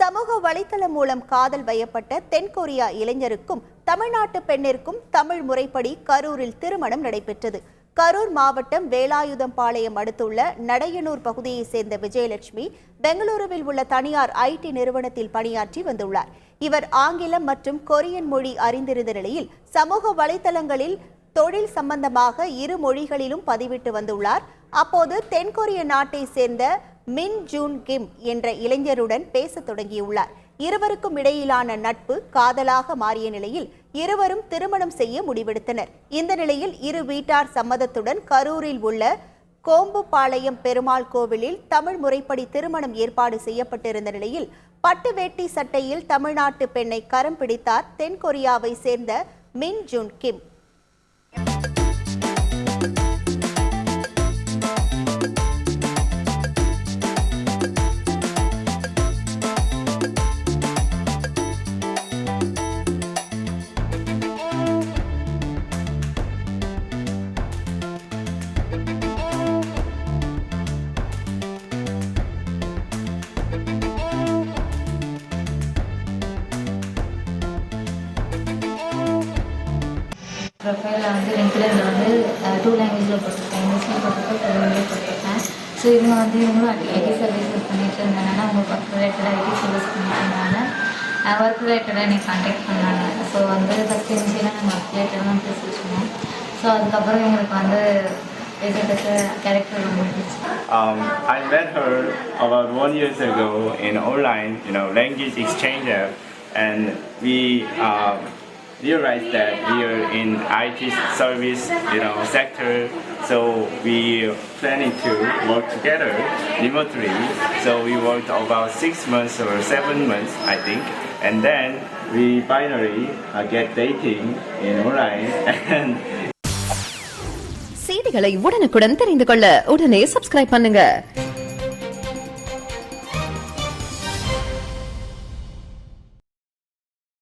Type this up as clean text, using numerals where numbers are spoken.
சமூக வலைதளம் மூலம் காதல் வயப்பட்ட தென்கொரியா இளைஞருக்கும் தமிழ்நாட்டு பெண்ணிற்கும் தமிழ் முறைப்படி கரூரில் திருமணம் நடைபெற்றது. கரூர் மாவட்டம் வேலாயுதம்பாளையம் அடுத்துள்ள நடையனூர் பகுதியைச் சேர்ந்த விஜயலட்சுமி பெங்களூருவில் உள்ள தனியார் ஐடி நிறுவனத்தில் பணியாற்றி வந்துள்ளார். இவர் ஆங்கிலம் மற்றும் கொரியன் மொழி அறிந்திருந்த நிலையில் சமூக வலைதளங்களில் தொழில் சம்பந்தமாக இரு மொழிகளிலும் பதிவிட்டு வந்துள்ளார். அப்போது தென்கொரிய நாட்டை சேர்ந்த மின் ஜூன் கிம் என்ற இளைஞருடன் பேசத் தொடங்கியுள்ளார். இருவருக்கும் இடையிலான நட்பு காதலாக மாறிய நிலையில் இருவரும் திருமணம் செய்ய முடிவெடுத்தனர். இந்த நிலையில் இரு வீட்டார் சம்மதத்துடன் கரூரில் உள்ள கோம்புபாளையம் பெருமாள் கோவிலில் தமிழ் முறைப்படி திருமணம் ஏற்பாடு செய்யப்பட்டிருந்த நிலையில் பட்டு வேட்டி சட்டையில் தமிழ்நாட்டு பெண்ணை கரம் பிடித்தார் தென்கொரியாவை சேர்ந்த மின் ஜூன் கிம். ப்ரொஃபைலில் வந்து லிங்க்டின்ல வந்து 2 லாங்குவேஜில் போட்டிருக்கேன், இங்கிலீஷில் போட்டிருக்கேன், தமிழ்லையும் போட்டிருக்கேன். ஸோ இவங்களும் ஐடி சர்வீஸ் பண்ணிட்டு இருந்தாங்கன்னா அவங்க ஒர்க் ரிலேட்டடாக ஐடி சர்வீஸ் பண்ணிட்டு இருந்தாங்க. ஒர்க் ரிலேட்டடாக என்னை கான்டாக்ட் பண்ணாங்க. ஸோ வந்து ஃபஸ்ட்டு இனிஷியலாக நாங்கள் ஒர்க் ரிலேட்டடாக தான் பேசிச்சுருவோம். ஸோ அதுக்கப்புறம் எங்களுக்கு வந்து பேசுறதுக்கு கேரக்டர் ரொம்ப பிடிச்சி. I met her about 1 year ago in online, language exchange app, and we realized that we are in IT service, sector, so we planning to work together remotely. So we worked about 6 months or 7 months, I think, and then we finally get dating in online. And செய்திகளை உடனுக்குடன் தெரிந்து கொள்ள உடனே subscribe பண்ணுங்க.